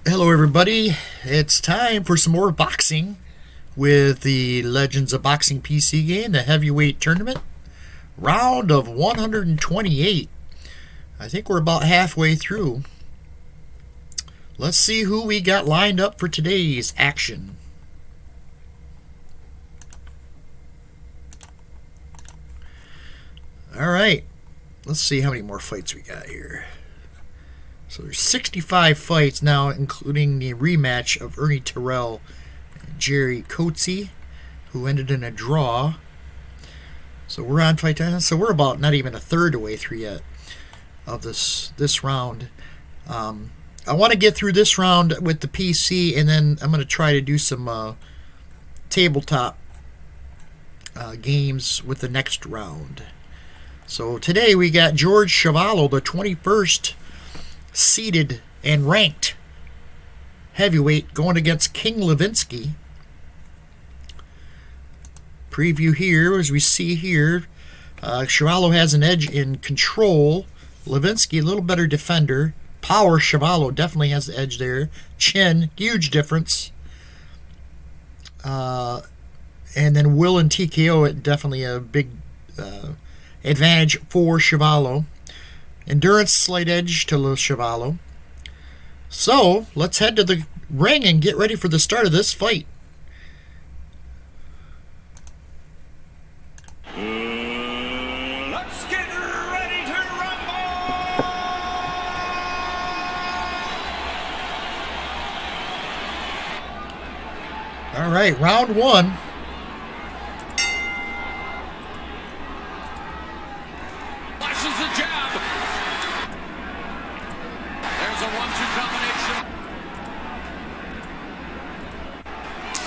Hello, everybody. It's time for some more boxing with the Legends of Boxing PC game, the heavyweight tournament, round of 128. I think we're about halfway through. Let's see who we got lined up for today's action. All right, let's see how many more fights we got here. So there's 65 fights now, including the rematch of Ernie Terrell and Jerry Coetzee, who ended in a draw. So we're on fight time. So we're about not even a third of the way through yet of this round. I want to get through this round with the PC, and then I'm going to try to do some tabletop games with the next round. So today we got George Chuvalo, the 21st seeded and ranked heavyweight, going against King Levinsky. Preview here, as we see here, Chuvalo has an edge in control. Levinsky, a little better defender. Power, Chuvalo definitely has the edge there. Chin, huge difference. And then will and TKO, definitely a big advantage for Chuvalo. Endurance, slight edge to Chuvalo. So, let's head to the ring and get ready for the start of this fight. Let's get ready to rumble! All right, round one. Flashes the jab. There's a 1-2 combination.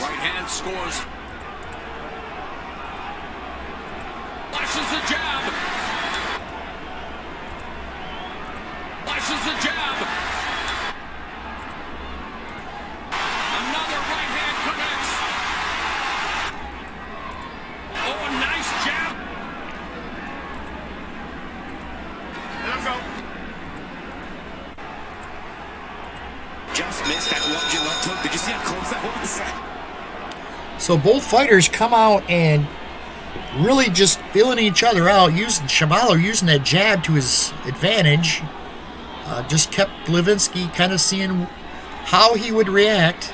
Right hand scores. Flashes the jab. Flashes the jab. Another right hand connects. Oh, a nice jab. Let him go. Just missed that longulent hook. Did you see how close that was? So both fighters come out and really just feeling each other out. Chuvalo using that jab to his advantage. Just kept Levinsky kind of seeing how he would react.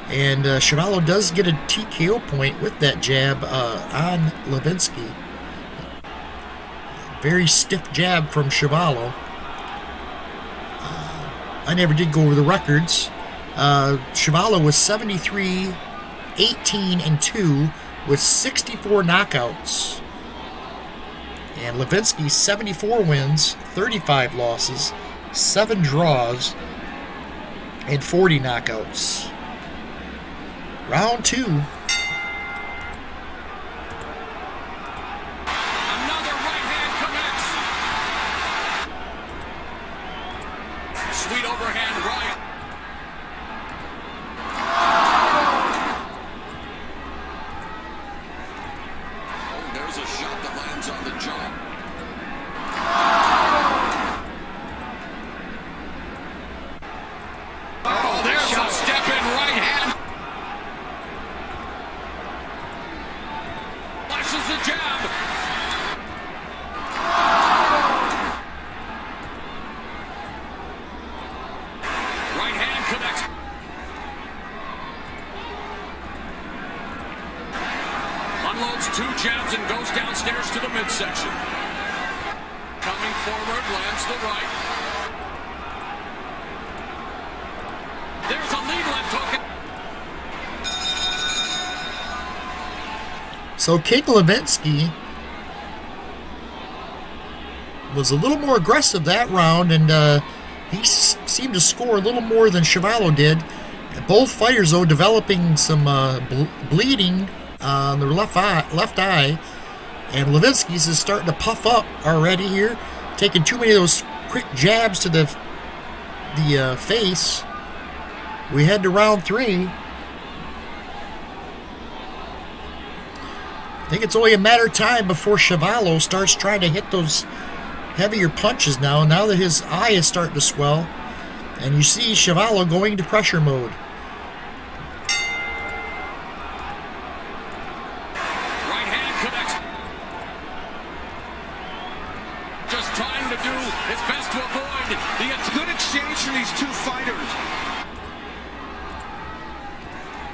And Chuvalo does get a TKO point with that jab on Levinsky. Very stiff jab from Chuvalo. I never did go over the records. Chuvalo was 73-18-2 with 64 knockouts. And Levinsky 74 wins, 35 losses, 7 draws, and 40 knockouts. Round two. Another right hand connects. Sweet overhand right. Oh, there's a shot that lands on the jaw. Oh, there's a step in right hand. Flashes the jab. Right hand connects. Unloads 2 jabs and goes downstairs to the midsection. Coming forward, lands the right. There's a lead left hook. So King Levinsky was a little more aggressive that round, and he seemed to score a little more than Chuvalo did. Both fighters, though, developing some bleeding on their left eye, and Levinsky's is starting to puff up already here, taking too many of those quick jabs to the face. We head to round three. I think it's only a matter of time before Chuvalo starts trying to hit those heavier punches now that his eye is starting to swell. And you see Chuvalo going to pressure mode. Right hand connects. Just trying to do his best to avoid the Good exchange from these two fighters.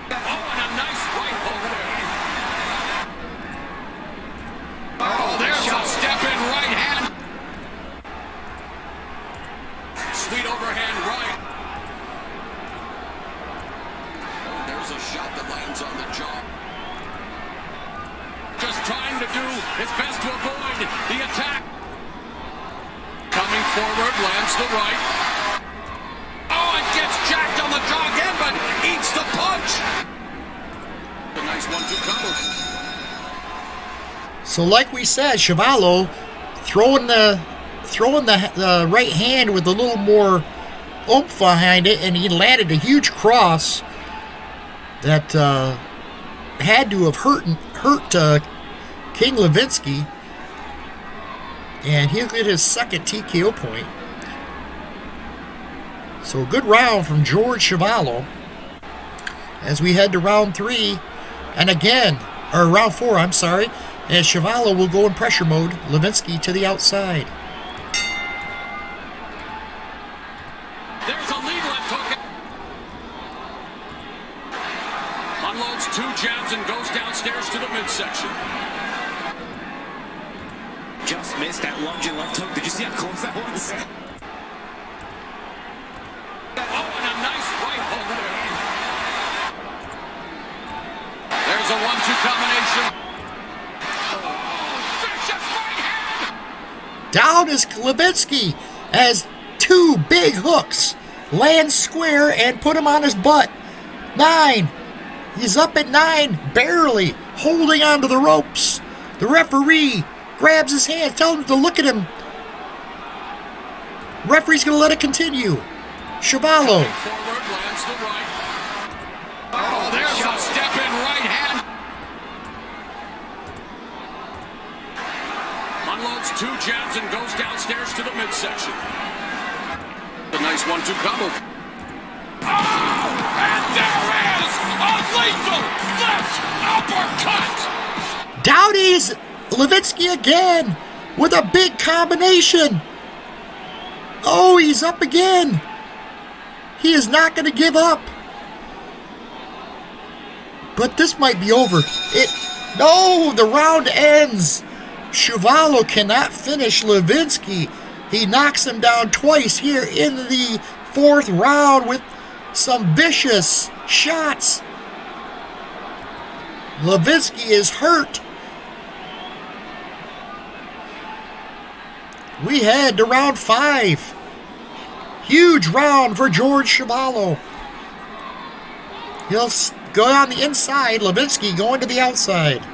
Oh, and a nice right hook there. Oh, there's a step in right hand. Sweet overhand right. Oh, there's a shot that lands on the jaw. Just trying to do his best to avoid the attack. Coming forward, lands the right. Oh, it gets jacked on the jaw again, but eats the punch. A nice 1-2 combo. So like we said, Chuvalo throwing the right hand with a little more oomph behind it, and he landed a huge cross that had to have hurt King Levinsky, and he'll get his second TKO point. So a good round from George Chuvalo as we head to round 3, and again, or round 4, I'm sorry, as Chuvalo will go in pressure mode, Levinsky to the outside. There's a lead left hook. Unloads 2 jabs and goes downstairs to the midsection. Just missed that lunging left hook. Did you see how close that was? Oh, and a nice right hook there. There's a 1-2 combination. Down is Levinsky as 2 big hooks land square and put him on his butt. 9. He's up at 9, barely holding onto the ropes. The referee grabs his hand, tells him to look at him. Referee's going to let it continue. Chuvalo. Forward, lands the right. Oh, there's a step in right hand. Unloads 2 jabs and goes downstairs to the midsection. A nice 1-2 combo. Oh, and there is a lethal left uppercut. Down is Levinsky again with a big combination. Oh, he's up again. He is not going to give up. But this might be over. No, the round ends. Chuvalo cannot finish Levinsky. He knocks him down twice here in the 4th round with some vicious shots. Levinsky is hurt. We head to round 5. Huge round for George Chuvalo. He'll go on the inside. Levinsky going to the outside.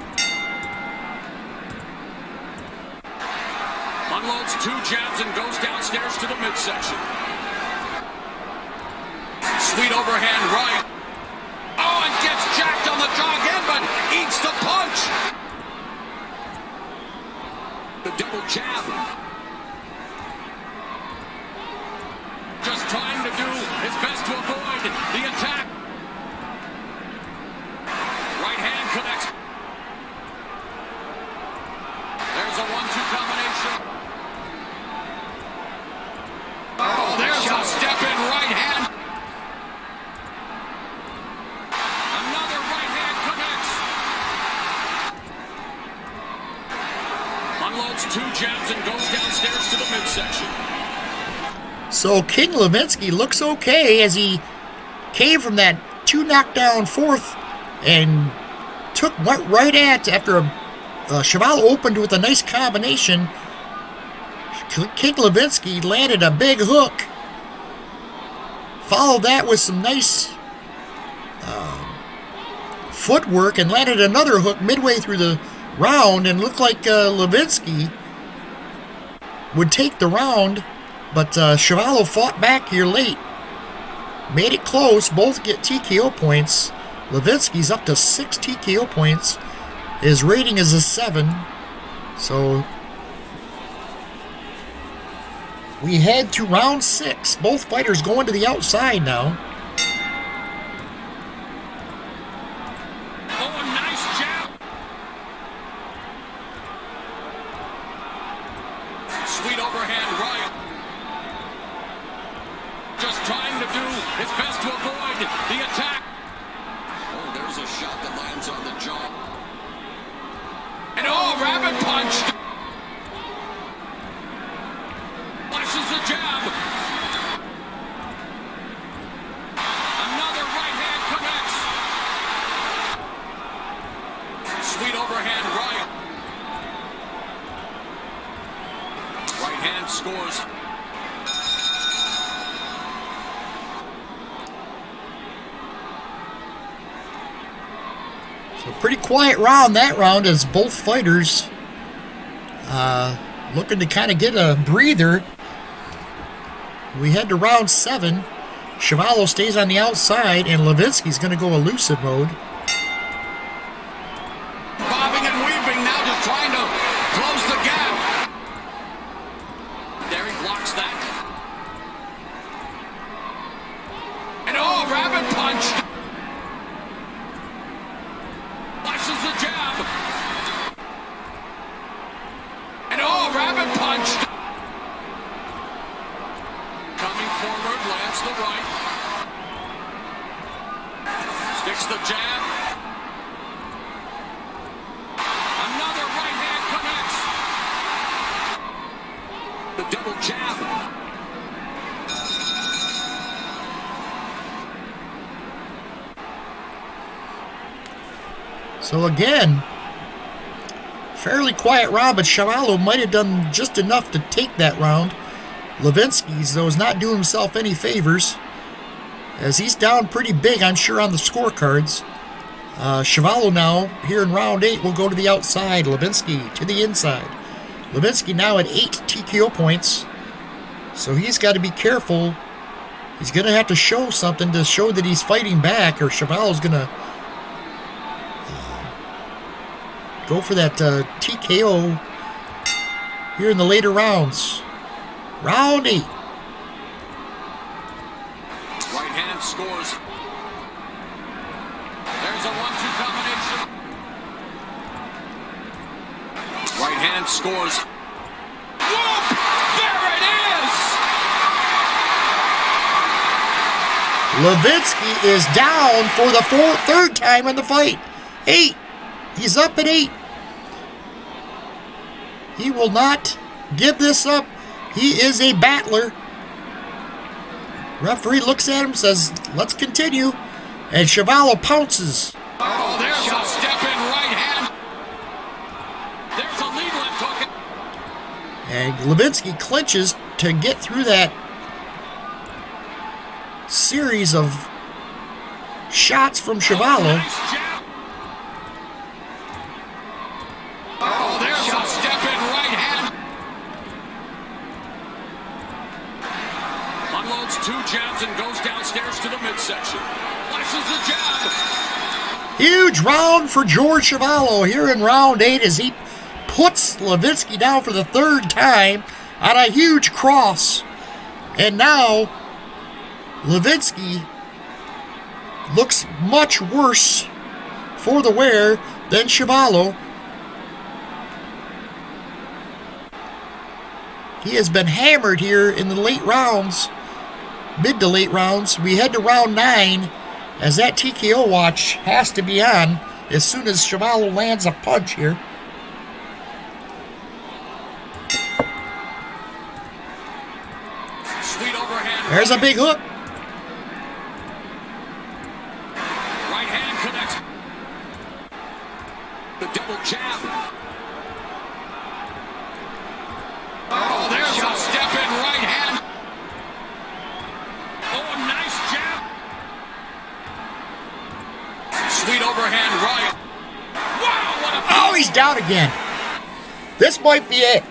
Unloads 2 jabs and goes downstairs to the midsection. Sweet overhand right. Oh, and gets jacked on the jaw again, but eats the punch. The double jab. Just trying to do his best to avoid the attack. Right hand connects. There's a 1-2 combination. Oh, there's a step in right hand. Another right hand connects. Unloads 2 jabs and goes downstairs to the midsection. So King Levinsky looks okay as he came from that 2 knockdown 4th and went right at after Chuvalo opened with a nice combination. King Levinsky landed a big hook. Followed that with some nice footwork and landed another hook midway through the round, and looked like Levinsky would take the round, but Chuvalo fought back here late. Made it close. Both get TKO points. Levinsky's up to 6 TKO points. His rating is a 7. So We head to round 6. Both fighters going to the outside now. Oh, a nice jab. Sweet overhand right. Just trying to do his best to avoid the attack. Oh, there's a shot that lands on the jaw. And oh, rabbit punch. Flashes the jab. Another right hand connects. Sweet overhand right. Right hand scores. So pretty quiet round that round as both fighters looking to kind of get a breather. We head to round 7. Chuvalo stays on the outside, and Levinsky's going to go elusive mode. Bobbing and weaving now, just trying to close the gap. There he blocks that. And oh, rabbit punch. Flashes the jab. And oh, rabbit punch. Coming forward, lands the right. Sticks the jab. Another right hand connects. The double jab. So again, fairly quiet round, but Chuvalo might have done just enough to take that round. Levinsky's, though, is not doing himself any favors, as he's down pretty big, I'm sure, on the scorecards. Chuvalo now, here in round 8, will go to the outside. Levinsky to the inside. Levinsky now at 8 TKO points, so he's got to be careful. He's going to have to show something to show that he's fighting back, or Chuvalo's going to go for that TKO here in the later rounds. Round 8. Right hand scores. There's a 1-2 combination. Right hand scores. Whoop! There it is! Levinsky is down for the third time in the fight. 8. He's up at 8. He will not give this up. He is a battler. Referee looks at him, says, let's continue. And Chuvalo pounces. Oh, there's a step in right hand. There's a lead left hook. And Levinsky clinches to get through that series of shots from Chuvalo. Nice jab. Oh, there's a step in right hand. Unloads 2 jabs and goes downstairs to the midsection. Flashes the jab. Huge round for George Chuvalo here in round 8 as he puts Levinsky down for the 3rd time on a huge cross. And now Levinsky looks much worse for the wear than Chuvalo. He has been hammered here in the late rounds, mid to late rounds. We head to round 9 as that TKO watch has to be on as soon as Chuvalo lands a punch here. Sweet overhand. There's a big hook. Right hand connects. The double jab. Oh, there's a step in right hand. Oh, a nice jab. Sweet overhand right. Wow, what a... Oh, he's down again. This might be it.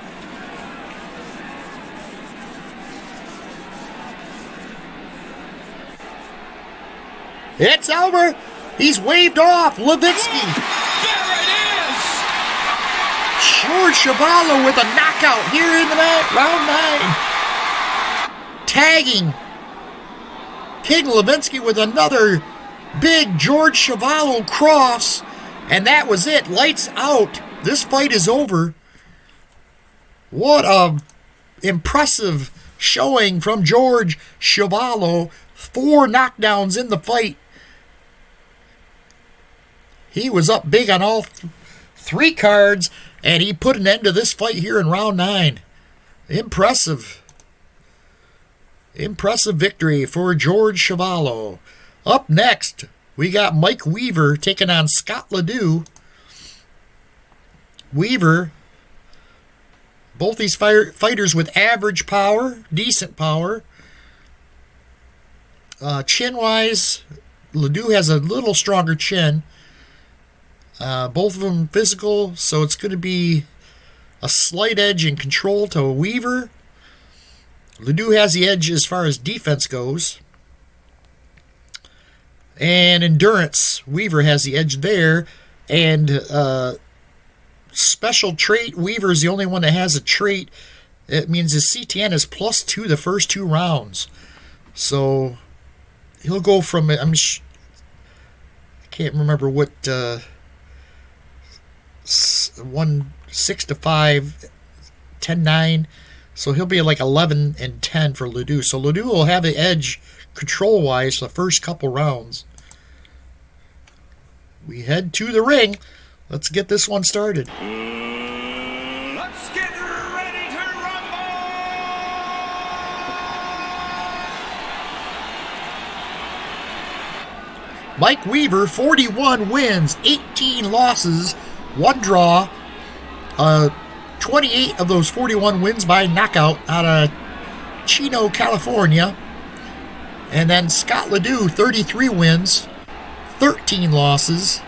It's over. He's waved off. Levinsky. There it is! George Chuvalo with a knockout here in the round 9. tagging King Levinsky with another big George Chuvalo cross. And that was it. Lights out. This fight is over. What a impressive showing from George Chuvalo. 4 knockdowns in the fight. He was up big on all 3 cards, and he put an end to this fight here in round 9. Impressive. Impressive victory for George Chuvalo. Up next, we got Mike Weaver taking on Scott Ledoux. Weaver, both these fighters with average power, decent power. Chin-wise, Ledoux has a little stronger chin. Both of them physical, so it's going to be a slight edge in control to Weaver. Ledoux has the edge as far as defense goes. And endurance, Weaver has the edge there. And special trait, Weaver is the only one that has a trait. It means his CTN is +2 the first 2 rounds. So he'll go from, I can't remember what, 6-5, 10-9. So he'll be like 11-10 for Ledoux. So Ledoux will have the edge control-wise the first couple rounds. We head to the ring. Let's get this one started. Let's get ready to rumble! Mike Weaver, 41 wins, 18 losses, 1 draw. 28 of those 41 wins by knockout out of Chino, California. And then Scott Ledoux, 33 wins, 13 losses,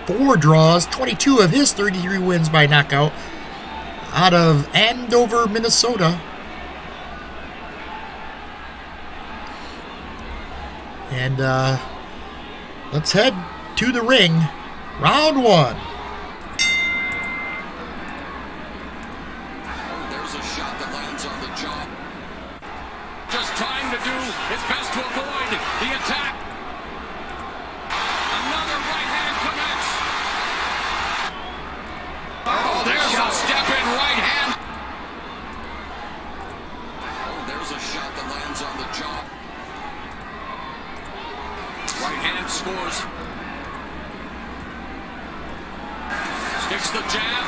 4 draws, 22 of his 33 wins by knockout out of Andover, Minnesota. And let's head to the ring. Round 1. There's a shot that lands on the jaw. Just trying to do his best to avoid the attack. Another right hand connects. Oh, there's a step in right hand. Oh, there's a shot that lands on the jaw. Right hand scores. Sticks the jab.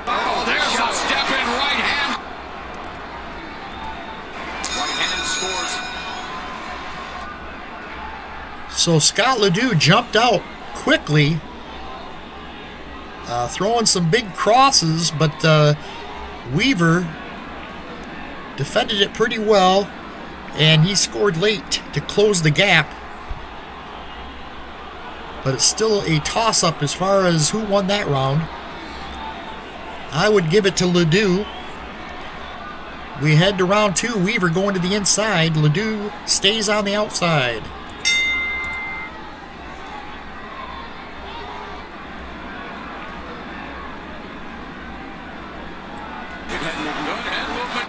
Oh, there's a step in right hand. Right hand scores. So Scott Ledoux jumped out quickly, throwing some big crosses, but Weaver defended it pretty well, and he scored late to close the gap. But it's still a toss-up as far as who won that round. I would give it to Ledoux. We head to round 2. Weaver going to the inside. Ledoux stays on the outside. Good head movement.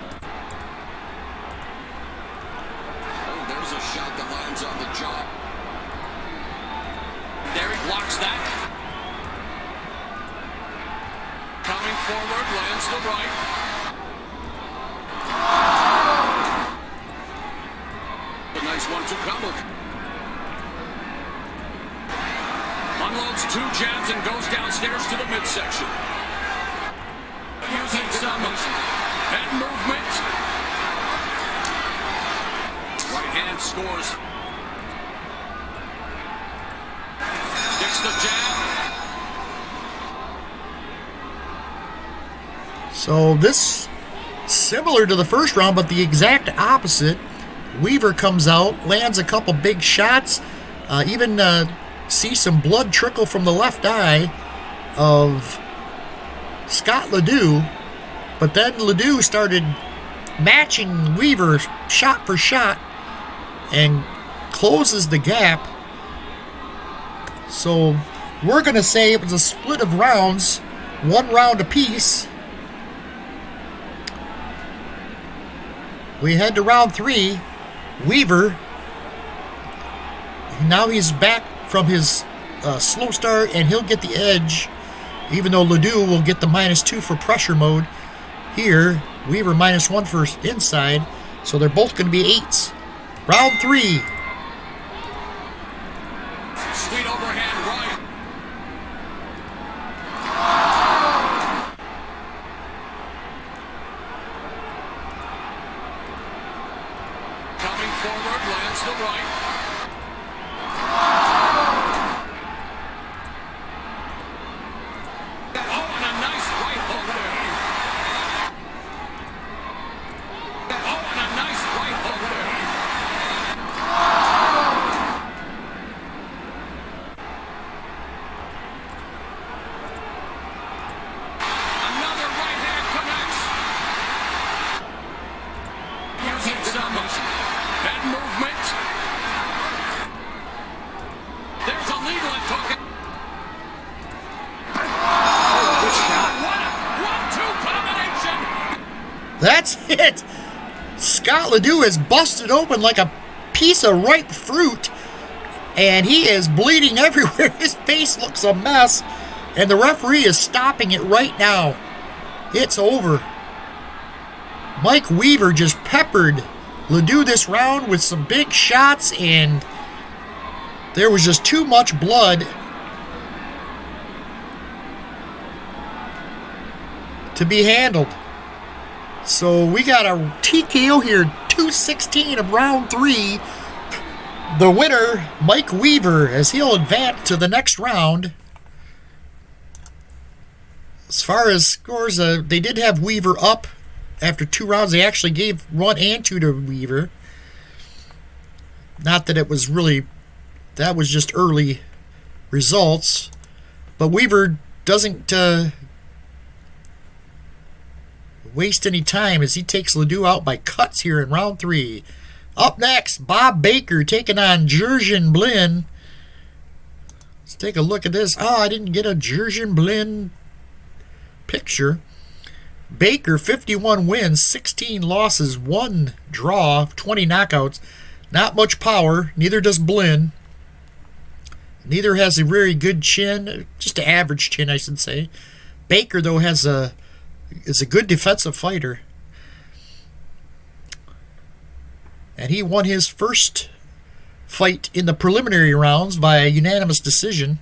Oh, there's a shot that lands on the jaw. Derek blocks that. Coming forward, lands the right. A nice 1-2 combo. Unloads 2 jabs and goes downstairs to the midsection. Using some head movement. Right hand scores. Sticks the jab. So this, similar to the first round, but the exact opposite. Weaver comes out, lands a couple big shots, even see some blood trickle from the left eye of Scott Ledoux, but then Ledoux started matching Weaver shot for shot and closes the gap. So we're going to say it was a split of rounds, 1 round apiece. we head to round 3. Weaver, now he's back from his slow start, and he'll get the edge, even though Ledoux will get the -2 for pressure mode. Here, Weaver -1 for inside, so they're both going to be 8s. Round 3. Sweet overhand right. Coming forward, lands the right. Oh, and a nice right hook there. Oh, and a nice right hook there. Another right hand connects. Using some head movement. There's a lead left hook. Good shot. What a 1-2 combination. That's it. Scott Ledoux is busted open like a piece of ripe fruit, and he is bleeding everywhere. His face looks a mess, and the referee is stopping it right now. It's over. Mike Weaver just peppered Ledoux this round with some big shots, and there was just too much blood to be handled. So we got a TKO here, 2:16 of round 3. The winner, Mike Weaver, as he'll advance to the next round. As far as scores, they did have Weaver up after 2 rounds. They actually gave 1 and 2 to Weaver. Not that it was really, that was just early results. But Weaver doesn't waste any time as he takes Ledoux out by cuts here in round 3. Up next, Bob Baker taking on Jurgen Blin. Let's take a look at this. Oh, I didn't get a Jurgen Blin picture. Baker, 51 wins, 16 losses, 1 draw, 20 knockouts. Not much power. Neither does Blin. Neither has a very good chin. Just an average chin, I should say. Baker, though, is a good defensive fighter. And he won his first fight in the preliminary rounds by a unanimous decision.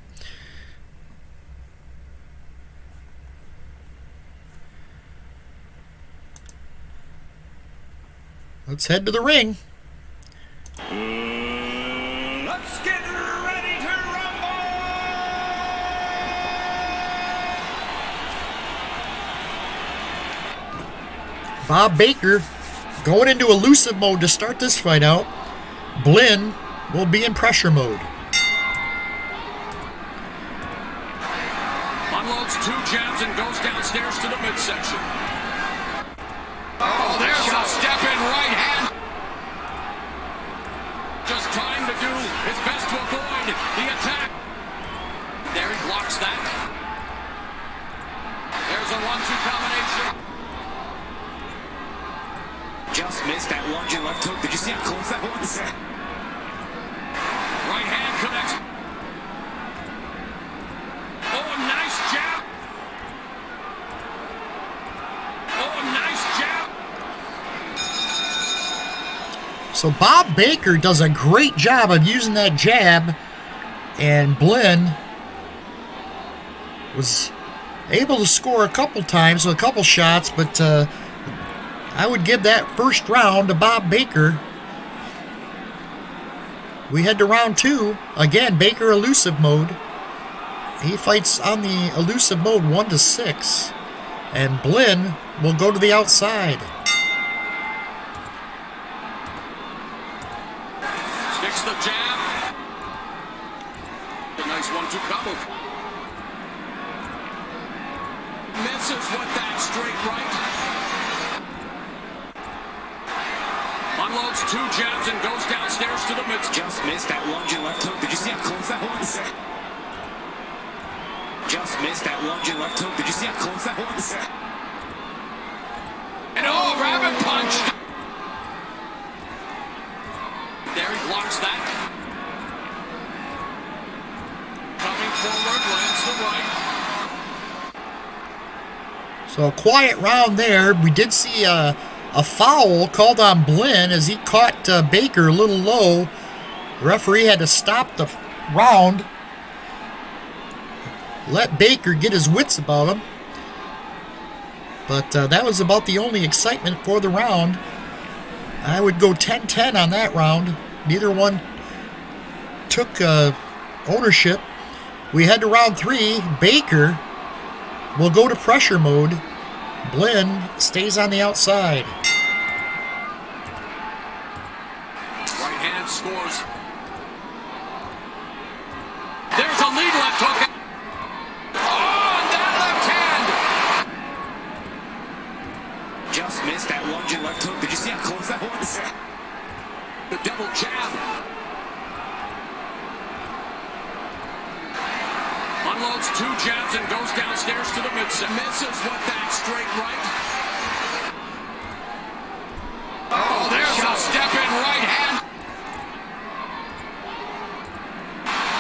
Let's head to the ring. Let's get ready to rumble! Bob Baker going into elusive mode to start this fight out. Blin will be in pressure mode. Unloads 2 jabs and goes downstairs to the midsection. Oh, there's a step-in right hand. Just trying to do his best to avoid the attack. There he blocks that. There's a 1-2 combination. Just missed that lunging left hook. Did you see how close that was? Right hand connects. Oh, a nice jab. Oh, a nice jab. So Bob Baker does a great job of using that jab, and Blin was able to score a couple times with a couple shots, but I would give that first round to Bob Baker. We head to round 2. Again, Baker elusive mode. He fights on the elusive mode 1-6. And Blin will go to the outside. Sticks the jab. A nice 1-2 combo. Misses with that straight right. Unloads 2 jabs and goes downstairs to the mid. Just missed that lunging left hook. Did you see how close that was? Just missed that lunging left hook. Did you see how close that was? And oh, rabbit punch. There he blocks that. Coming forward, lands the right. So a quiet round there. We did see a foul called on Blin as he caught Baker a little low. The referee had to stop the round. Let Baker get his wits about him. But that was about the only excitement for the round. I would go 10-10 on that round. Neither one took ownership. We head to round 3. Baker will go to pressure mode. Blin stays on the outside. Right hand scores. There's a lead left hook. Oh, and that left hand. Just missed that lunging left hook. Did you see how close that was? The double jab. Unloads 2 jabs and goes downstairs to the midsection. Misses with that straight right. Oh, there's a step in right hand.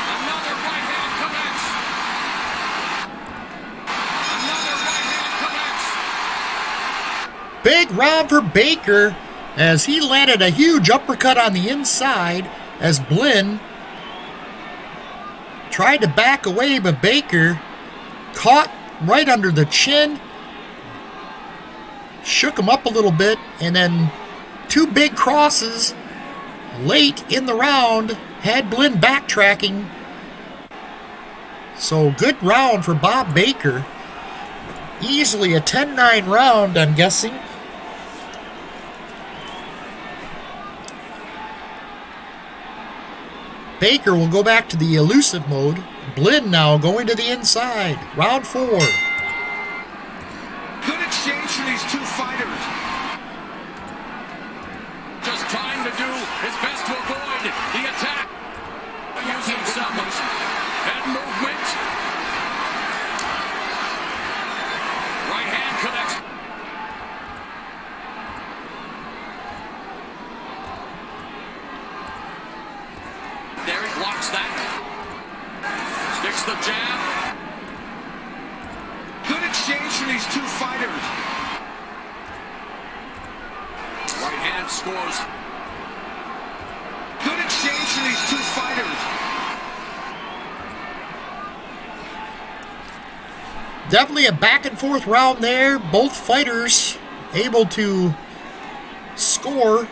Another right hand connects. Another right hand connects. Big round for Baker as he landed a huge uppercut on the inside as Blin tried to back away, but Baker caught right under the chin, shook him up a little bit, and then 2 big crosses late in the round had Blin backtracking. So good round for Bob Baker. Easily a 10-9 round, I'm guessing. Baker will go back to the elusive mode. Blin now going to the inside. Round 4. Good exchange for these 2 fighters. Just trying to do his best to avoid the attack. Using some head movement. Right hand connects. There he blocks that. Sticks the jab. Good exchange for these 2 fighters. Right hand scores. Good exchange for these 2 fighters. Definitely a back and forth round there. Both fighters able to score.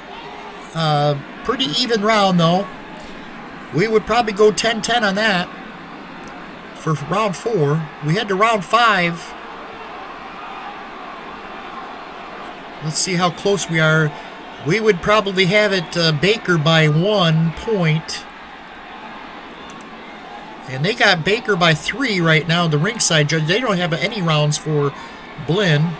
Pretty even round though. We would probably go 10-10 on that for round 4. We head to round 5. Let's see how close we are. We would probably have it Baker by 1 point. And they got Baker by 3 right now, the ringside judge. They don't have any rounds for Blin.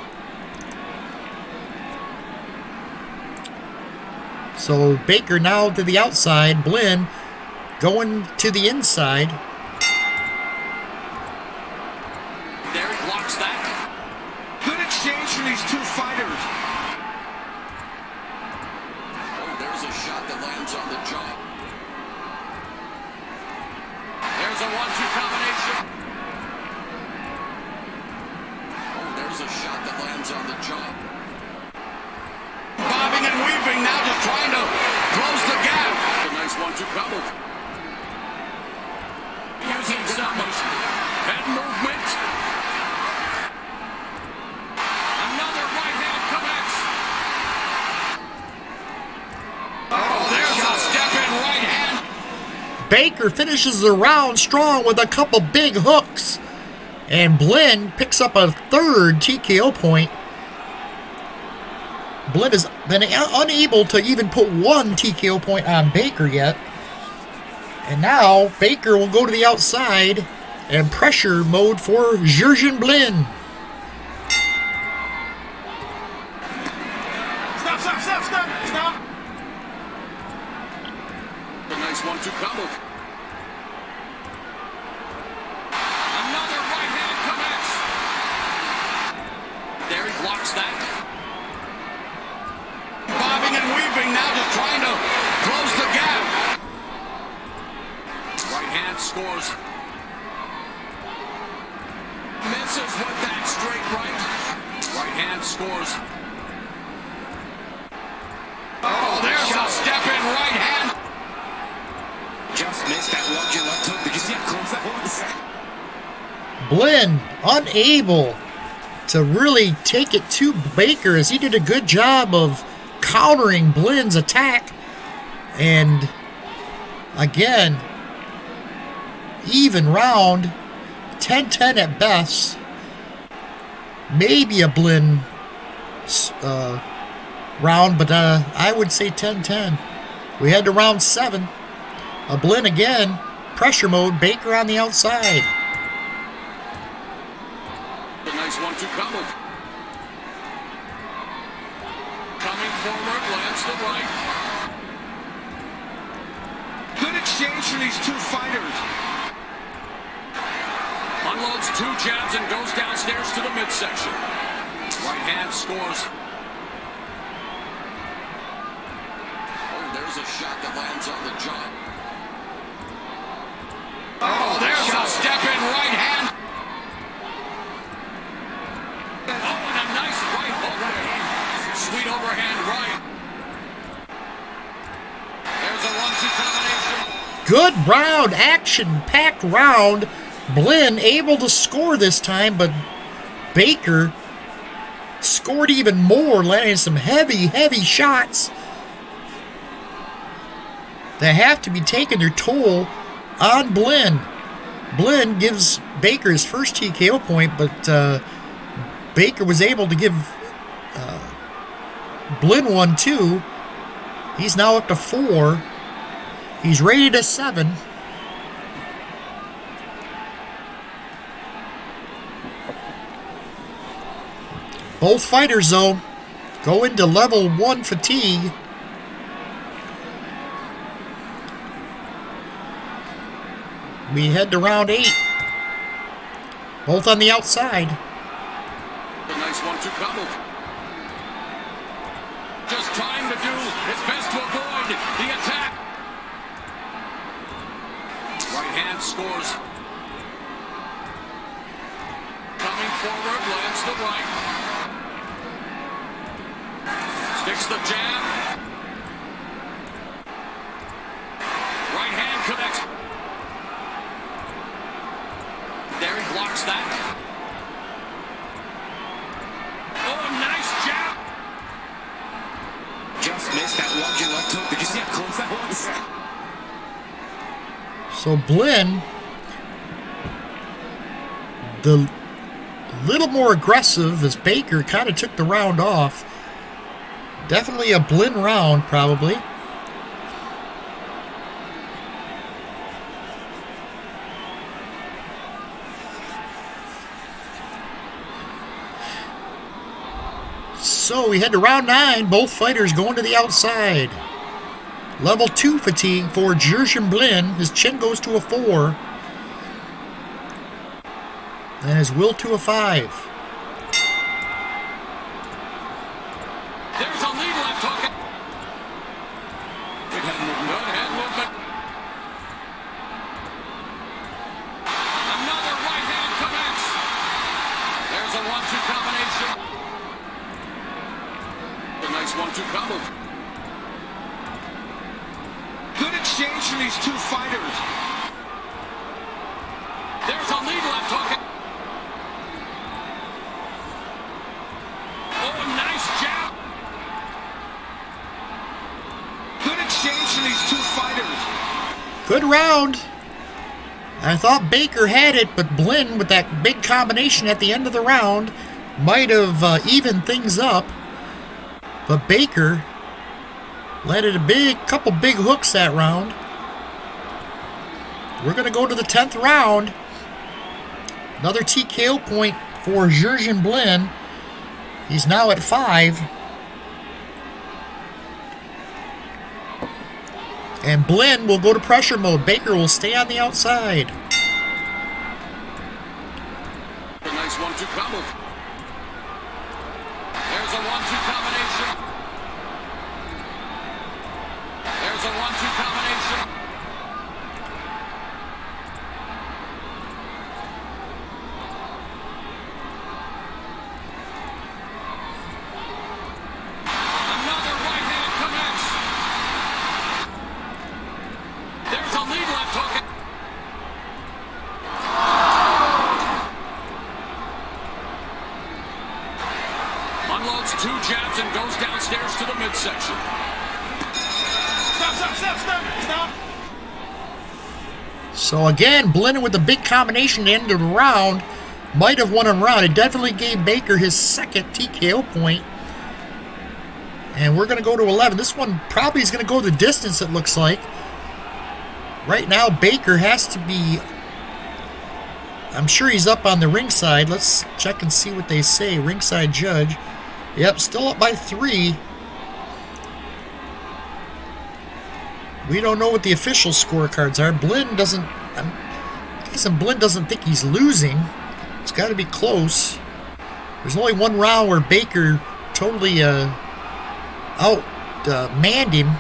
So Baker now to the outside. Blin going to the inside. There he blocks that. Good exchange for these 2 fighters. Oh, there's a shot that lands on the jaw. There's a 1-2 combination. Oh, there's a shot that lands on the jaw. Bobbing and weaving now, just trying to close the gap. A nice 1-2 combo. Using some head movement. Another right hand connects. Oh, there's a step in right hand. Baker finishes the round strong with a couple big hooks. And Blin picks up a 3rd TKO point. Blin has been unable to even put 1 TKO point on Baker yet. And now Baker will go to the outside and pressure mode for Jurgen Blin. Stop. A nice 1-2 combo. Another right hand connects. There he blocks that. Bobbing and weaving now, just trying to close the gap. scores. Misses with that straight right. Right hand scores. Oh, there's a step in right hand. Just missed that lunging left hook. Did you see how close that was? Blin unable to really take it to Baker, as he did a good job of countering Blin's attack. And again, even round, 10-10 at best. Maybe a Blin round, but I would say 10-10. We head to round 7. A Blin again, pressure mode, Baker on the outside. A nice 1-2 combo. Coming forward, lands the right. Good exchange for these two fighters. Unloads 2 jabs and goes downstairs to the midsection. Right hand scores. Oh, there's a shot that lands on the jaw. Oh, there's a step in right hand. Oh, and a nice right hook. Sweet overhand right. There's a 1-2 combination. Good round, action-packed round. Blin able to score this time, but Baker scored even more, landing some heavy shots that have to be taking their toll on Blin. Blin gives Baker his first TKO point, but Baker was able to give Blin one too. He's now up to 4. He's rated at 7. Both fighters, though, go into level 1 fatigue. We head to round 8. Both on the outside. A nice 1-2 combo. Just trying to do his best to avoid the attack. Right hand scores. Coming forward, lands the right. Sticks the jab. Right hand connects. There he blocks that. Oh, nice jab. Just missed that lunging left hook. Did you see how close that was? So Blin, the little more aggressive as Baker kind of took the round off. Definitely a Blin round, probably. So we head to round 9. Both fighters going to the outside. Level 2 fatigue for Jurgen Blin. His chin goes to a 4. And his will to a 5. There's a lead left hook. Good head movement. Another right hand connects. There's a 1-2 combination. A nice 1-2 combo. Good exchange from these two fighters. There's a lead left hook. Oh, nice jab. Good exchange from these two fighters. Good round. I thought Baker had it, but Blin, with that big combination at the end of the round, might have evened things up. But Baker landed a couple big hooks that round. We're going to go to the 10th round. Another TKO point for Jurgen Blin. He's now at 5. And Blin will go to pressure mode. Baker will stay on the outside. A nice 1-2 combo. There's a 1-2 combination. There's a 1-2 combination. So again, Blin with a big combination at the end of the round. Might have won a round. It definitely gave Baker his second TKO point. And we're going to go to 11. This one probably is going to go the distance, it looks like. Right now, Baker has to be... I'm sure he's up on the ringside. Let's check and see what they say. Ringside judge. Yep, still up by 3. We don't know what the official scorecards are. Blin doesn't... I'm guessing Blin doesn't think he's losing. It's got to be close. There's only one round where Baker totally outmanned him.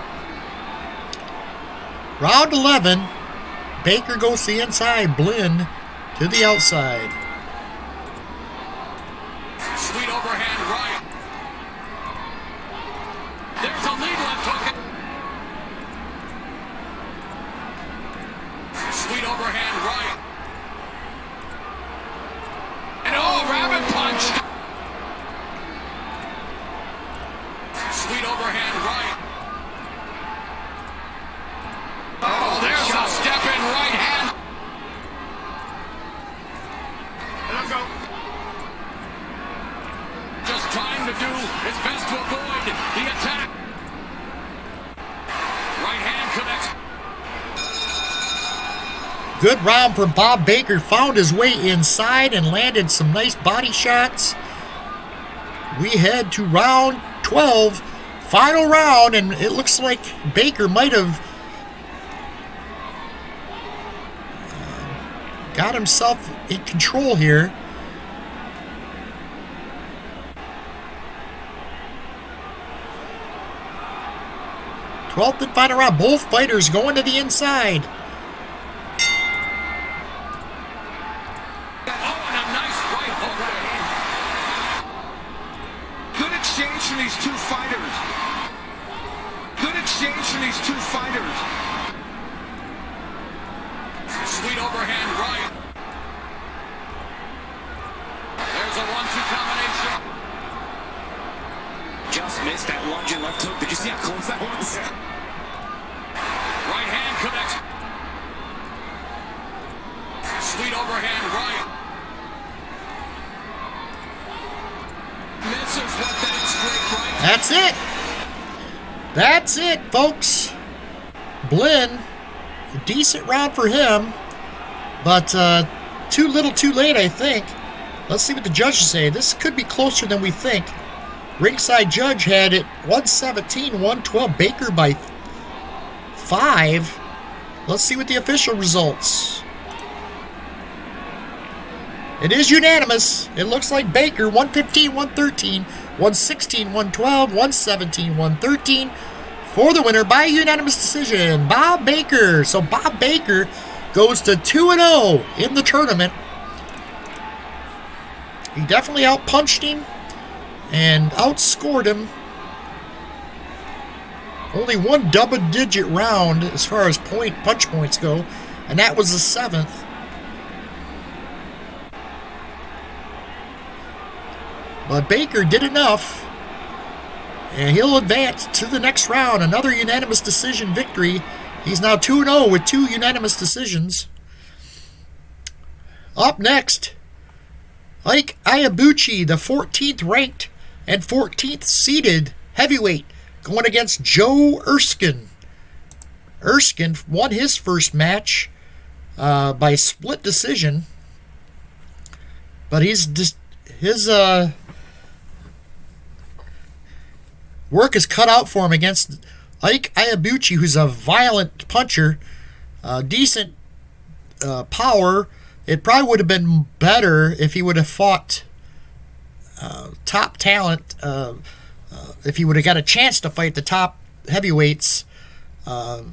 Round 11. Baker goes to the inside. Blin to the outside. Sweet overhand right. There's a lead left hook. Sweet overhand right. And rabbit punch. Sweet overhand right. Oh, there's a step in right hand. Let's go. Just trying to do his best to avoid the attack. Right hand connects. Good round for Bob Baker. Found his way inside and landed some nice body shots. We head to round 12. Final round, and it looks like Baker might have got himself in control here. Twelfth and final round. Both fighters going to the inside. Sweet overhand right. There's a 1-2 combination. Just missed that lunging left hook. Did you see how close that was? Right hand connects. Sweet overhand right. Misses with that straight right. That's it. That's it, folks. Blin, a decent round for him, but too little too late, I think. Let's see what the judges say. This could be closer than we think. Ringside judge had it 117-112. Baker by 5. Let's see what the official results. It is unanimous. It looks like Baker 115-113, 116-112, 117-113 for the winner by unanimous decision, Bob Baker. So Bob Baker goes to 2-0 in the tournament. He definitely outpunched him and outscored him. Only one double-digit round as far as punch points go, and that was the 7th. But Baker did enough, and he'll advance to the next round. Another unanimous decision victory. He's now 2-0 with 2 unanimous decisions. Up next, Ike Ibeabuchi, the 14th ranked and 14th seeded heavyweight, going against Joe Erskine. Erskine won his first match by split decision, but his work is cut out for him against Ike Ibeabuchi, who's a violent puncher, decent power. It probably would have been better if he would have fought top talent, if he would have got a chance to fight the top heavyweights, as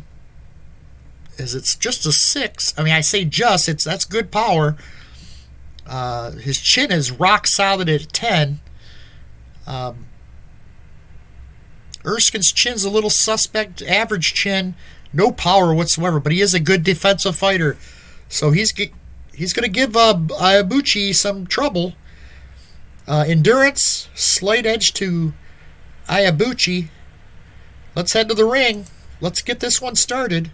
it's just a 6. I mean, I say just, that's good power. His chin is rock solid at 10. Erskine's chin's a little suspect, average chin, no power whatsoever, but he is a good defensive fighter. So he's going to give Iabucci some trouble. Endurance, slight edge to Iabucci. Let's head to the ring. Let's get this one started.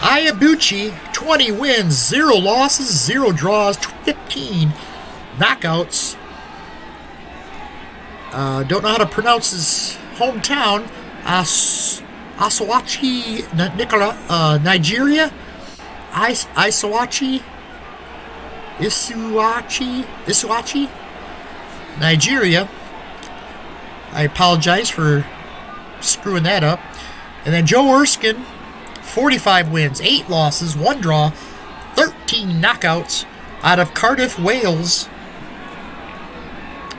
Iabucci, 20 wins, 0 losses, 0 draws, 15 knockouts. Don't know how to pronounce his hometown. Asawachi, Nigeria. Isuachi, Nigeria. I apologize for screwing that up. And then Joe Erskine, 45 wins, 8 losses, 1 draw, 13 knockouts out of Cardiff, Wales.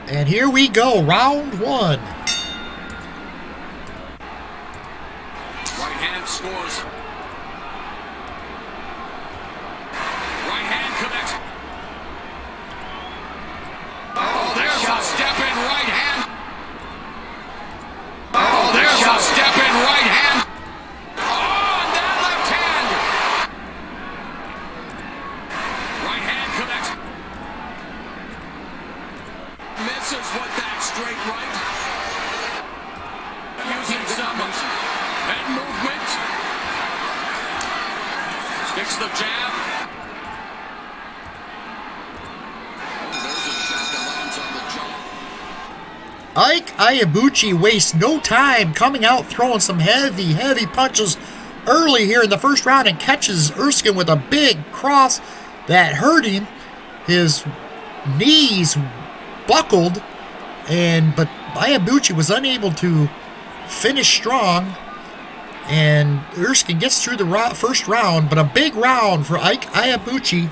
And here we go, round 1. Right hand scores. Right hand connects. Oh, there's a step in right hand. Oh, there's a step in right hand. Oh, and that left hand. Right hand connects. Misses with that straight right. Using some head movement. Sticks the jab. Oh, there's a shot that lands on the jaw. Ike Ibeabuchi wastes no time coming out throwing some heavy punches early here in the first round and catches Erskine with a big cross that hurt him. His knees buckled, but Iabucci was unable to finish strong, and Erskine gets through the first round, but a big round for Ike Ibeabuchi.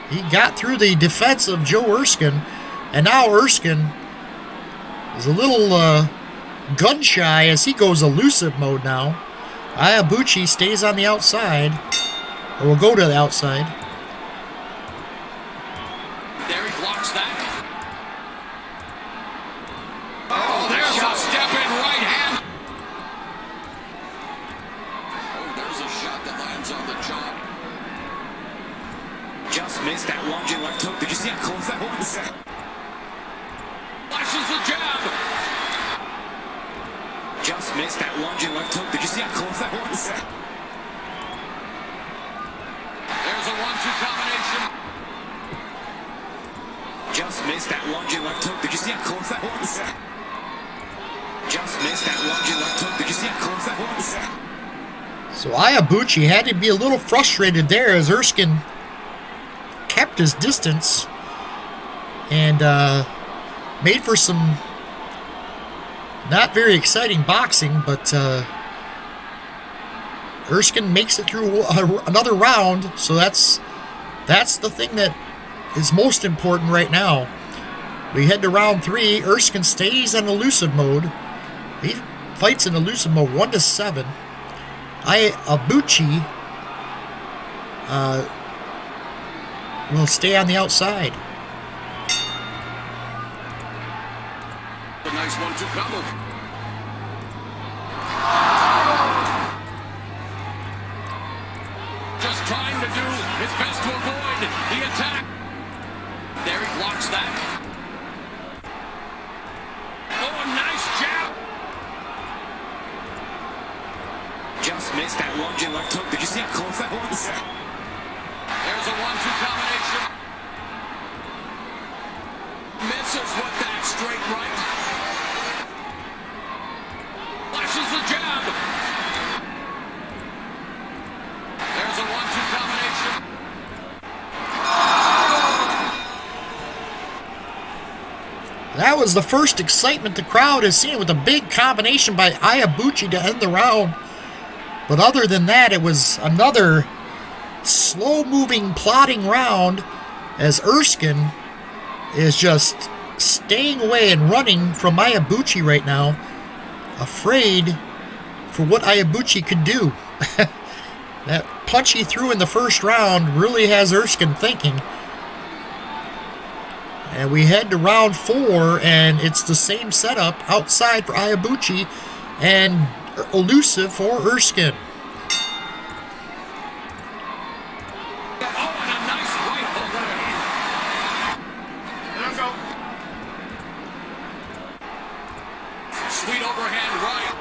He got through the defense of Joe Erskine, and now Erskine is a little gun shy as he goes elusive mode now. Iabucci stays on the outside, or will go to the outside. There he blocks that. Oh, there's a step in right hand. Oh, there's a shot that lands on the jaw. Just missed that lunging left hook. Did you see how close that was? Flashes the jab. Just missed that lunging left hook. Did you see how close that was? There's a 1-2 combination. Just missed that lunging left hook. Did you see how close that was? Just missed that lunging left hook. Did you see how close that was? So Iabucci had to be a little frustrated there as Erskine kept his distance and made for some not very exciting boxing, but Erskine makes it through another round, so that's the thing that is most important right now. We head to round 3. Erskine stays in elusive mode. He fights in elusive mode 1-7. Iabucci will stay on the outside. A nice 1-2 combo. Just trying to do his best to avoid the attack. There he blocks that. Oh, a nice jab. Just missed that lunging left hook. Did you see how close that was? There's a 1-2 combination. Misses with that straight right. Flashes the jab. There's a 1-2 combination. That was the first excitement the crowd has seen, with a big combination by Iabucci to end the round. But other than that, it was another slow-moving, plodding round as Erskine is just staying away and running from Iabucci right now, afraid for what Iabucci could do. That punch he threw in the first round really has Erskine thinking. And we head to round 4, and it's the same setup outside for Iabucci and elusive for Erskine. Sweet overhand right.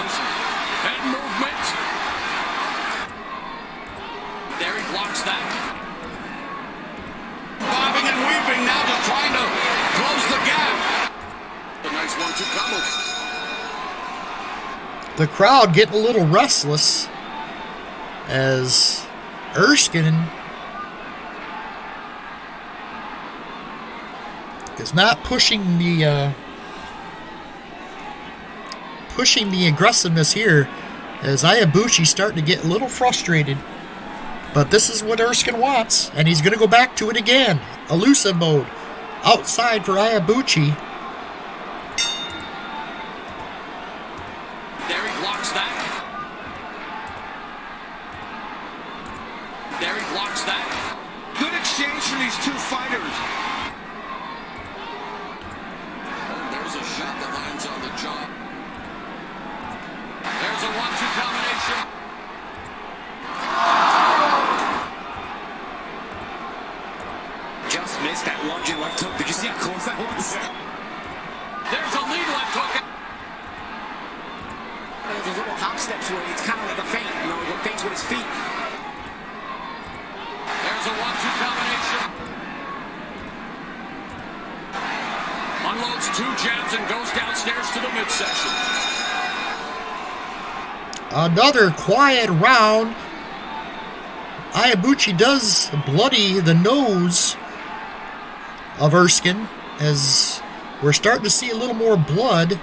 goes. Head movement. There he blocks that. Bobbing and weaving now, just trying to close the gap. A nice 1-2 combo. The crowd getting a little restless as Erskine is not pushing the aggressiveness here, as Iabucci starting to get a little frustrated. But this is what Erskine wants, and he's going to go back to it again. Elusive mode. Outside for Iabucci. There he blocks that. There he blocks that. Good exchange from these two fighters. Oh, there's a shot that lands on the jaw. There's a 1-2 combination. Just missed that lunging left hook. Did you see how close that was? There's a lead left hook. There's those little hop steps where it's kind of like a feint. You know, he feints with his feet. There's a 1-2 combination. Unloads 2 jabs and goes downstairs to the midsection. Another quiet round. Iabucci does bloody the nose of Erskine, as we're starting to see a little more blood.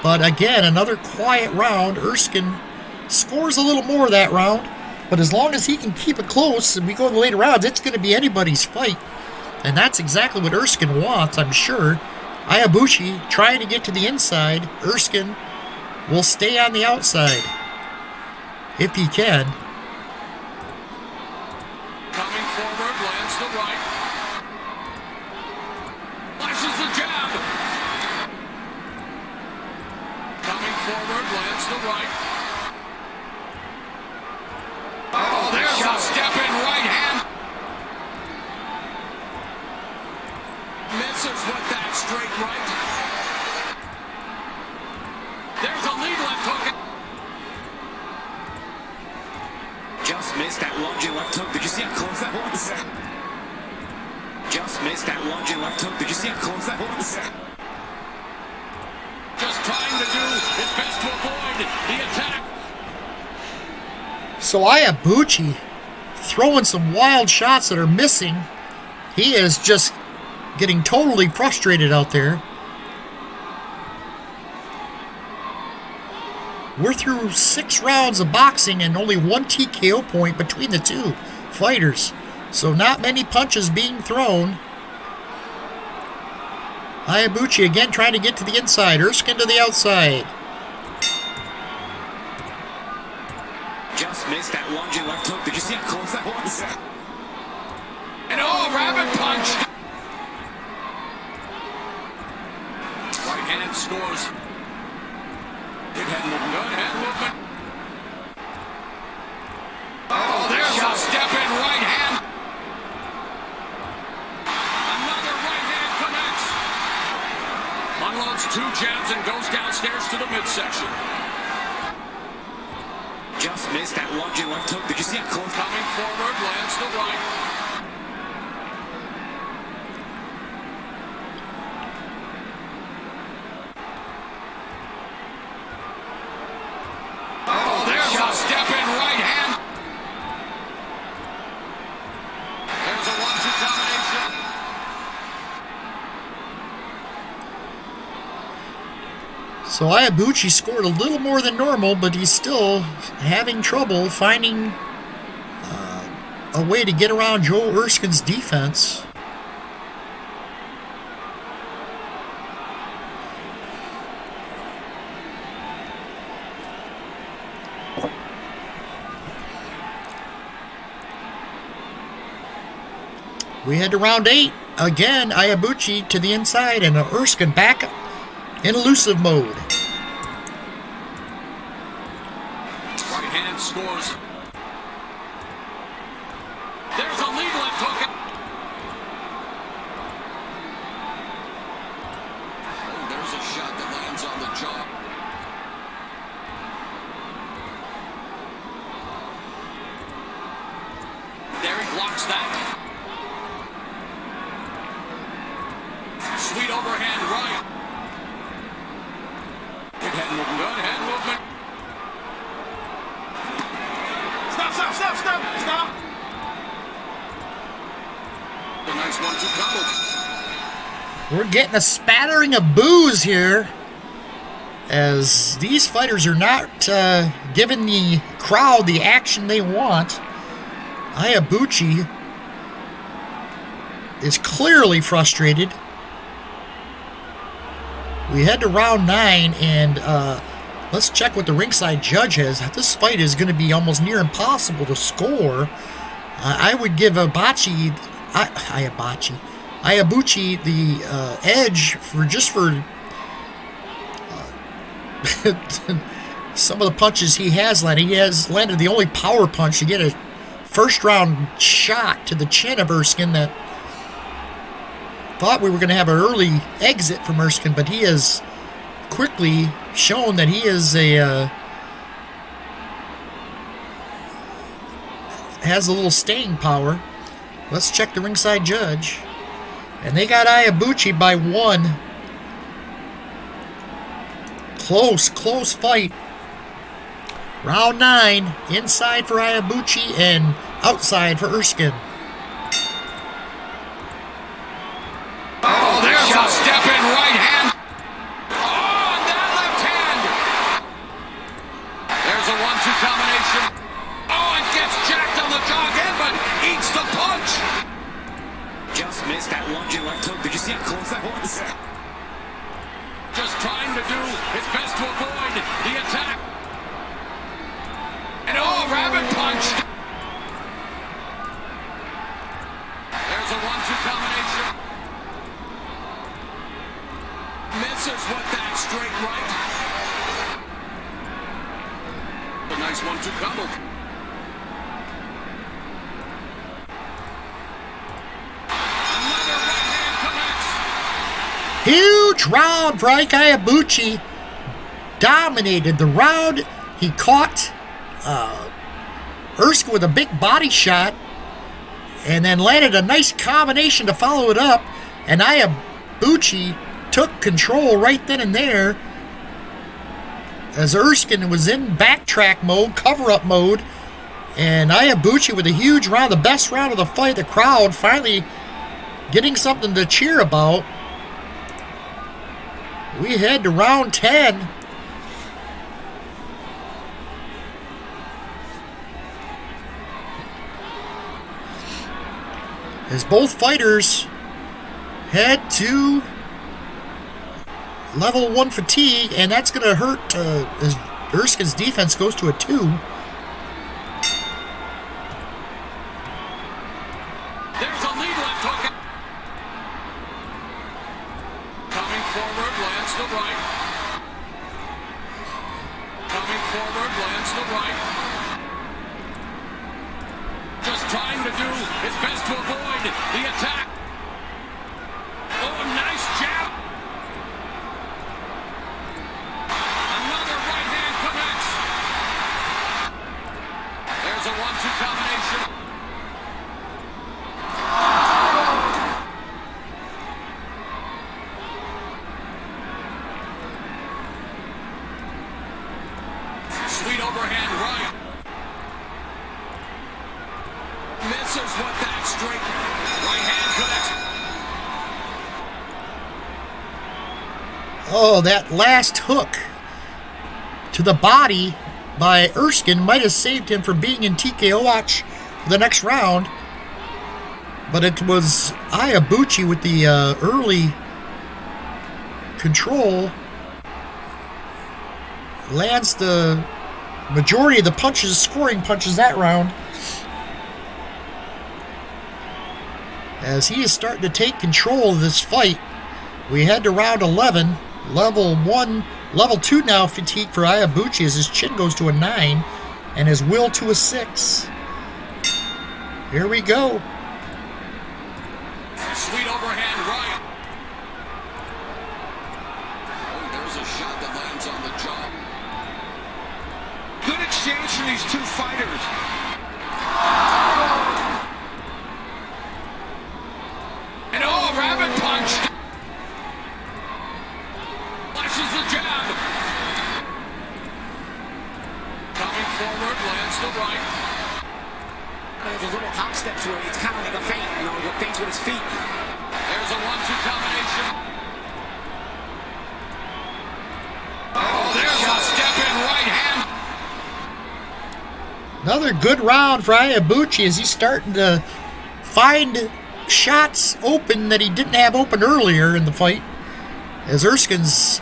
But again, another quiet round. Erskine scores a little more that round, but as long as he can keep it close and we go to the later rounds, it's going to be anybody's fight. And that's exactly what Erskine wants, I'm sure. Iabucci trying to get to the inside. Erskine will stay on the outside if he can. Coming forward, lands the right. Flashes the jab. Coming forward, lands the right. Oh, there's a step in right hand. Misses with that straight right. There's a lead left hook. Just missed that lunging left hook. Did you see how close that was? Just missed that lunging left hook. Did you see how close that was? Just trying to do his best to avoid the attack. So Iabucci throwing some wild shots that are missing. He is just getting totally frustrated out there. We're through 6 rounds of boxing and only 1 TKO point between the two fighters. So not many punches being thrown. Iabucci again trying to get to the inside. Erskine to the outside. Just missed that lunging left hook. Did you see how close that was? And rabbit punch. Right hand scores. Good head movement. Good head movement. Oh, there's a step in right hand. Another right hand connects. Unloads 2 jabs and goes downstairs to the midsection. Just missed that lunging left hook. Did you see how close? Coming forward, lands the right. Oh, there's a step in right hand. There's a 1-2 combination. So Iabucci scored a little more than normal, but he's still having trouble finding a way to get around Joe Erskine's defense. We head to round 8. Again, Iabucci to the inside and Erskine back in elusive mode. Right hand scores. There's a lead left hook. Oh, there's a shot that lands on 1-2 combo. We're getting a spattering of boos here, as these fighters are not giving the crowd the action they want. Iabucci is clearly frustrated. We head to round 9, and let's check what the ringside judge has. This fight is going to be almost near impossible to score. I would give Iabucci the edge for some of the punches he has landed. He has landed the only power punch to get a first round shot to the chin of Erskine that thought we were going to have an early exit from Erskine, but he has quickly shown that he is has a little staying power. Let's check the ringside judge. And they got Iabucci by 1. Close fight. Round 9, inside for Iabucci and outside for Erskine. Oh, there's a step in right hand. Oh, and that left hand. There's a 1-2 combination. Oh, it gets jacked on the jaw again, but eats the punch. Just missed that lunging left hook. Did you see how close that was? Just trying to do his best to avoid the attack. And oh, rabbit punch. There's a 1-2 combination. Misses with that straight right. A nice 1-2 combo. Another right hand connects. Huge round for Ike Ibeabuchi. Dominated the round. He caught Erskine with a big body shot and then landed a nice combination to follow it up. And Iabucci took control right then and there as Erskine was in backtrack mode, cover-up mode. And Iabucci with a huge round, the best round of the fight. The crowd finally getting something to cheer about. We head to round 10. As both fighters head to level 1 fatigue, and that's going to hurt as Erskine's defense goes to a 2. There's a lead left hook. Coming forward, lands the right. Coming forward, lands the right. Just trying to do his best to avoid the attack. Oh, nice jab. Another right hand connects. There's a 1-2 combination. Sweet overhand right. Misses with that straight right hand connects. Oh, that last hook to the body by Erskine might have saved him from being in TKO watch for the next round. But it was Iabucci with the early control. Lands the majority of the punches, scoring punches that round. As he is starting to take control of this fight. We head to round 11. Level 2 now fatigue for Iabucci as his chin goes to a 9 and his will to a 6. Here we go. Sweet overhand right. Oh, there's a shot that lands on the jaw. Good exchange for these two fighters. And oh, rabbit punch. Flashes the jab. Coming forward, lands the right. There's a little hop steps where it's kind of like a feint, you know, the feint with his feet. There's a 1-2 combination. Oh, there's a step-in right hand. Another good round for Iabucci as he's starting to find shots open that he didn't have open earlier in the fight. As Erskine's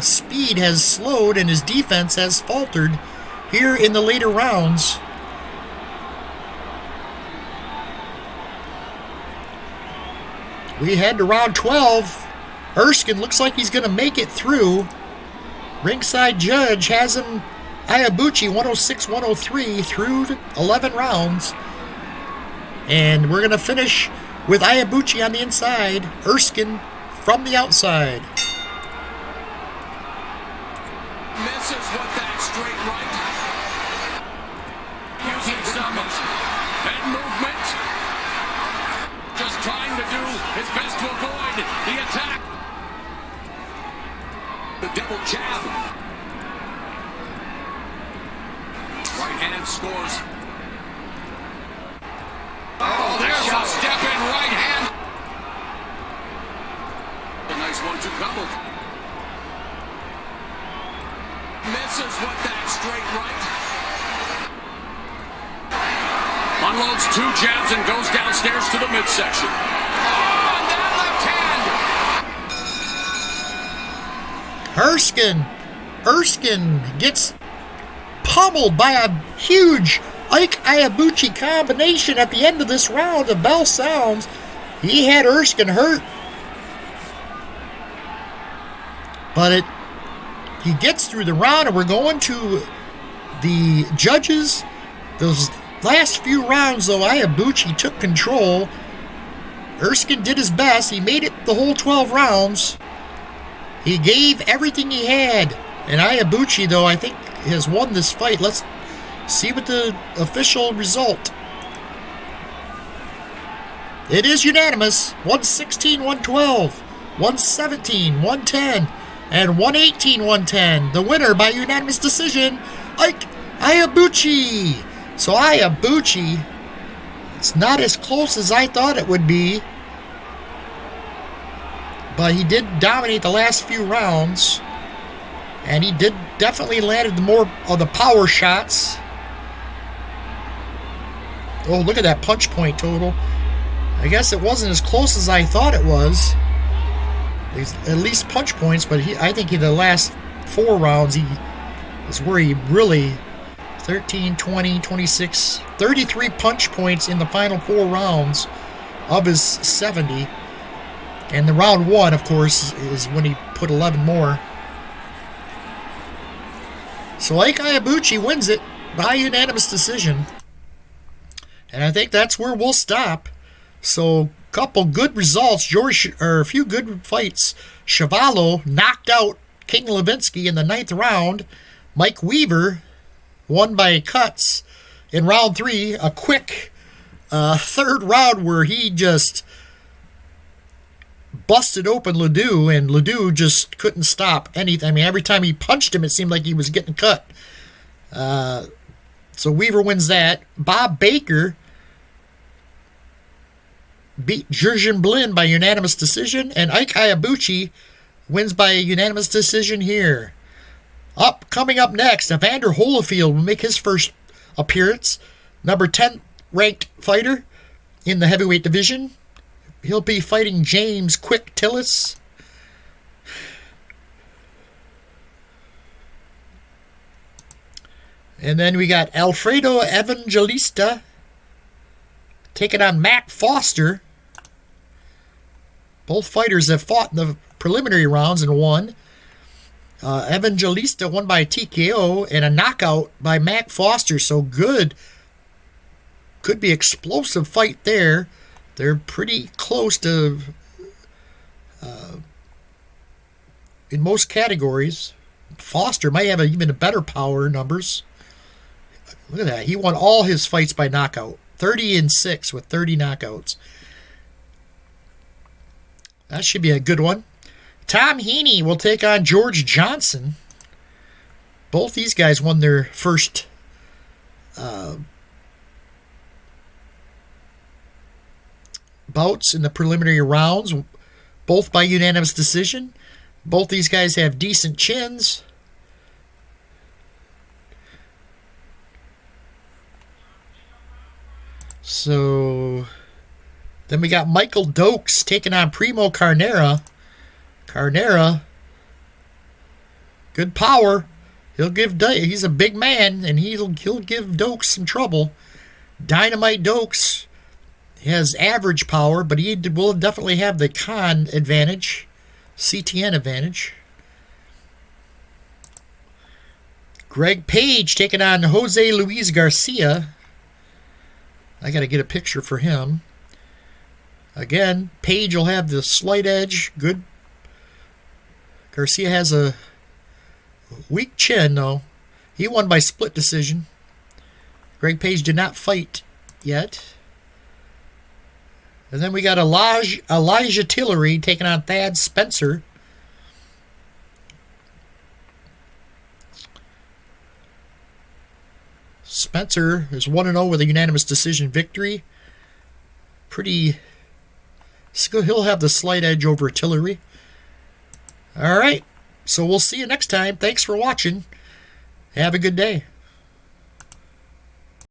speed has slowed and his defense has faltered here in the later rounds. We head to round 12. Erskine looks like he's going to make it through. Ringside judge has him, Iabucci, 106-103 through 11 rounds. And we're going to finish with Iabucci on the inside, Erskine from the outside. Misses with that straight right. Using some head movement. Just trying to do his best to avoid the attack. The double jab. Right hand scores. Oh, there's a step in right hand. A nice 1-2 combo. Misses with that straight right. Unloads 2 jabs and goes downstairs to the midsection. Oh, and that left hand. Erskine gets pummeled by a huge Ike Ibeabuchi combination at the end of this round. The bell sounds. He had Erskine hurt. But he gets through the round, and we're going to the judges. Those last few rounds, though, Iabucci took control. Erskine did his best. He made it the whole 12 rounds. He gave everything he had. And Iabucci, though, I think has won this fight. Let's see what the official result. It is unanimous. 116-112, 117-110, and 118-110. The winner by unanimous decision, Ike Ibeabuchi. So Iabucci, it's not as close as I thought it would be, but he did dominate the last few rounds, and he did definitely landed more of the power shots. Oh, look at that punch point total. I guess it wasn't as close as I thought it was. At least punch points, but I think in the last 4 rounds, he is where he really 13, 20, 26, 33 punch points in the final 4 rounds of his 70. And the round 1, of course, is when he put 11 more. So Ike Ibeabuchi wins it by unanimous decision. And I think that's where we'll stop. So, couple good results. A few good fights. Chuvalo knocked out King Levinsky in the 9th round. Mike Weaver won by cuts in round 3. A quick 3rd round where he just busted open Ledoux, and Ledoux just couldn't stop anything. I mean, every time he punched him, it seemed like he was getting cut. So Weaver wins that. Bob Baker beat Jurgen Blin by unanimous decision, and Ike Ibeabuchi wins by a unanimous decision here. Coming up next, Evander Holyfield will make his first appearance. Number 10 ranked fighter in the heavyweight division. He'll be fighting James Quick Tillis. And then we got Alfredo Evangelista taking on Matt Foster. Both fighters have fought in the preliminary rounds and won. Evangelista won by TKO and a knockout by Matt Foster. So good. Could be explosive fight there. They're pretty close to in most categories. Foster might have even a better power numbers. Look at that. He won all his fights by knockout. 30-6 with 30 knockouts. That should be a good one. Tom Heaney will take on George Johnson. Both these guys won their first bouts in the preliminary rounds, both by unanimous decision. Both these guys have decent chins. So then we got Michael Dokes taking on Primo Carnera. Carnera, good power. He's a big man, and he'll give Dokes some trouble. Dynamite Dokes has average power, but he will definitely have the con advantage, CTN advantage. Greg Page taking on Jose Luis Garcia. I got to get a picture for him. Again, Page will have the slight edge. Good. Garcia has a weak chin, though. He won by split decision. Greg Page did not fight yet. And then we got Elijah Tillery taking on Thad Spencer. Spencer is 1-0 with a unanimous decision victory. He'll have the slight edge over Tillery. All right, so we'll see you next time. Thanks for watching. Have a good day.